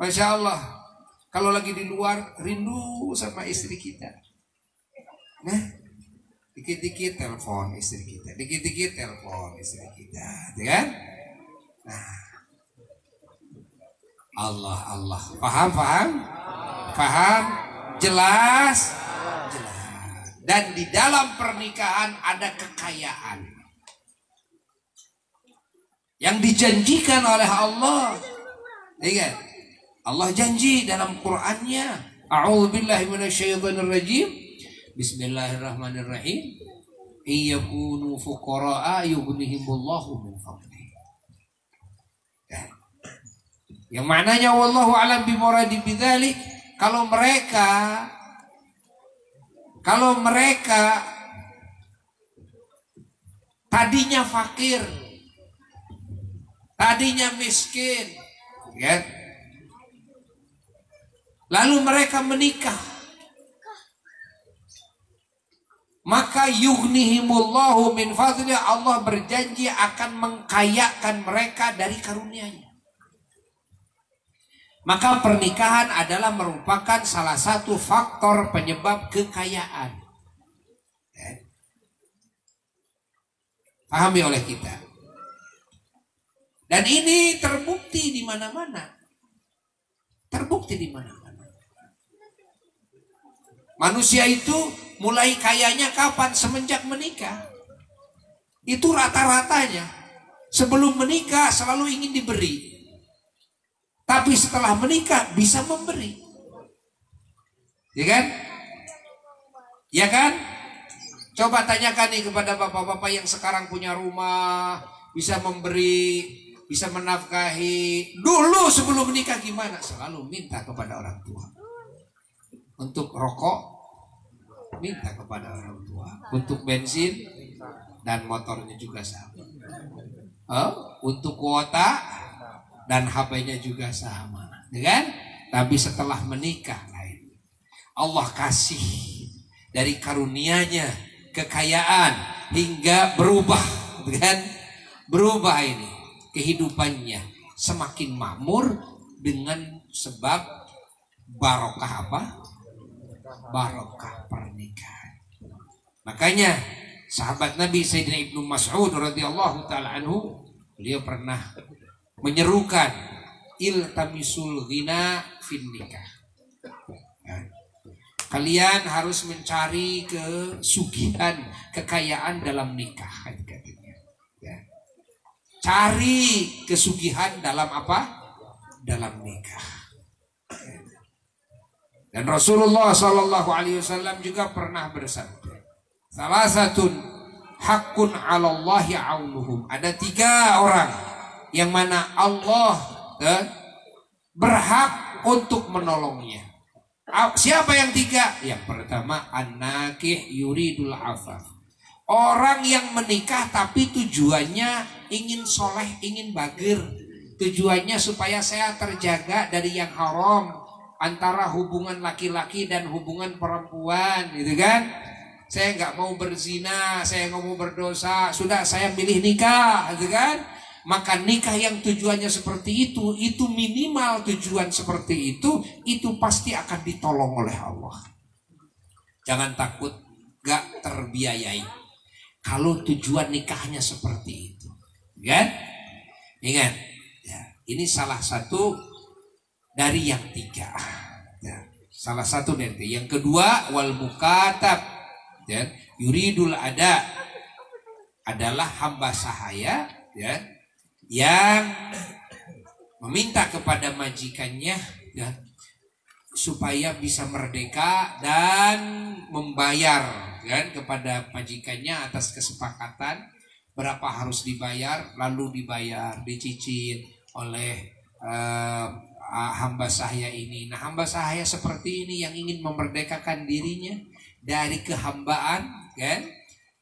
Masya Allah. Kalau lagi di luar, rindu sama istri kita. Nah, dikit-dikit telepon istri kita. Dikit-dikit telepon istri kita, kan? Nah, Allah. Paham? Jelas. Dan di dalam pernikahan ada kekayaan yang dijanjikan oleh Allah. Ingat, Allah janji dalam Qur'annya, A'udzubillahi minasyaitonirrajim. Bismillahirrahmanirrahim. Iyakunu fuqara'a yughnihimullahu min fadlihi. Yang maknanya wallahu a'lam bimuradi bidzalik, kalau mereka tadinya fakir, tadinya miskin, ya, Lalu mereka menikah. Maka yughnihimullahu min fadli, Allah berjanji akan mengkayakan mereka dari karunia-Nya. Maka pernikahan adalah merupakan salah satu faktor penyebab kekayaan. Pahami oleh kita. Dan ini terbukti di mana-mana. Terbukti di mana-mana. Manusia itu mulai kayanya kapan? Semenjak menikah. Itu rata-ratanya. Sebelum menikah selalu ingin diberi. Tapi setelah menikah bisa memberi. Ya kan? Ya kan? Coba tanyakan nih kepada bapak-bapak yang sekarang punya rumah, bisa memberi, bisa menafkahi. Dulu sebelum menikah gimana? Selalu minta kepada orang tua. Untuk rokok, minta kepada orang tua. Untuk bensin dan motornya juga sama. Untuk kuota dan HP-nya juga sama, ya kan? Tapi setelah menikah lain. Allah kasih dari karunia-Nya kekayaan hingga berubah, kan? Berubah ini kehidupannya semakin makmur dengan sebab barokah apa? Barokah pernikahan. Makanya sahabat Nabi Sayyidina Ibnu Mas'ud radhiyallahu taala anhu, beliau pernah menyerukan iltamisul ghina fin nikah. Kalian harus mencari kesugihan, kekayaan dalam nikah, katanya. Ya. Cari kesugihan dalam apa? Dalam nikah. Dan Rasulullah Shallallahu Alaihi Wasallam juga pernah bersabda, salah satu hakun 'alallahi aunuhum. Ada 3 orang yang mana Allah berhak untuk menolongnya. Siapa yang 3? Yang pertama, an-nakih yuridul afaf. Orang yang menikah tapi tujuannya ingin soleh, ingin bagir. Tujuannya supaya saya terjaga dari yang haram, antara hubungan laki-laki dan hubungan perempuan, gitu kan? Saya nggak mau berzina, saya nggak mau berdosa, sudah saya milih nikah, gitu kan? Maka nikah yang tujuannya seperti itu minimal tujuan seperti itu pasti akan ditolong oleh Allah. Jangan takut gak terbiayai kalau tujuan nikahnya seperti itu, kan? Ingat, ya, ini salah satu dari yang 3. Ya, salah satu dari 3. Yang kedua, wal mukatab, ya, yuridul ada, adalah hamba sahaya, ya, yang meminta kepada majikannya, ya, supaya bisa merdeka dan membayar, kan, kepada majikannya atas kesepakatan berapa harus dibayar, lalu dibayar, dicicil oleh hamba sahaya ini. Nah, hamba sahaya seperti ini yang ingin memerdekakan dirinya dari kehambaan, kan,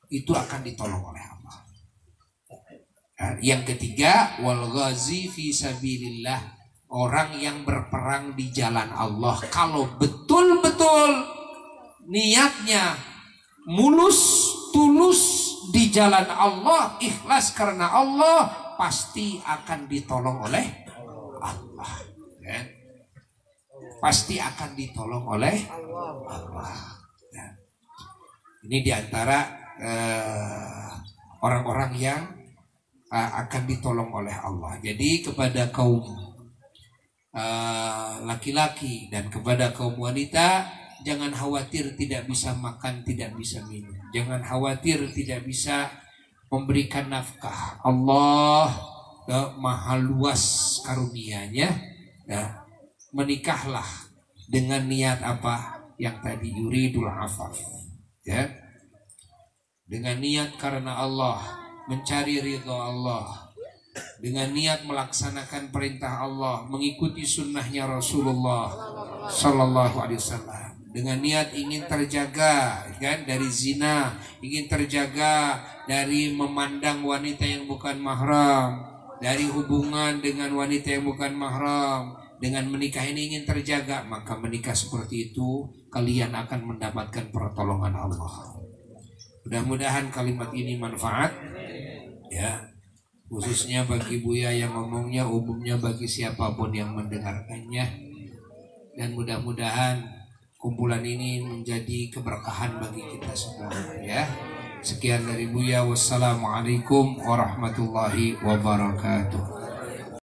itu akan ditolong oleh Allah. Yang ketiga, wal ghazi fi sabilillah, orang yang berperang di jalan Allah. Kalau betul-betul niatnya mulus, tulus di jalan Allah, ikhlas karena Allah, pasti akan ditolong oleh Allah, ya. Pasti akan ditolong oleh Allah, ya. Ini diantara orang-orang yang akan ditolong oleh Allah. Jadi kepada kaum laki-laki dan kepada kaum wanita, jangan khawatir tidak bisa makan, tidak bisa minum. Jangan khawatir tidak bisa memberikan nafkah. Allah maha luas karunia-Nya, ya. Menikahlah dengan niat apa? Yang tadi, yuridul afaf, ya. Dengan niat karena Allah, mencari ridha Allah, dengan niat melaksanakan perintah Allah, mengikuti sunnahnya Rasulullah Sallallahu Alaihi Wasallam, dengan niat ingin terjaga, kan, dari zina, ingin terjaga dari memandang wanita yang bukan mahram, dari hubungan dengan wanita yang bukan mahram, dengan menikah ini ingin terjaga, maka menikah seperti itu kalian akan mendapatkan pertolongan Allah. Mudah-mudahan kalimat ini manfaat ya, khususnya bagi Buya yang ngomongnya, umumnya bagi siapapun yang mendengarkannya. Dan mudah-mudahan kumpulan ini menjadi keberkahan bagi kita semua ya. Sekian dari Buya, wassalamualaikum warahmatullahi wabarakatuh.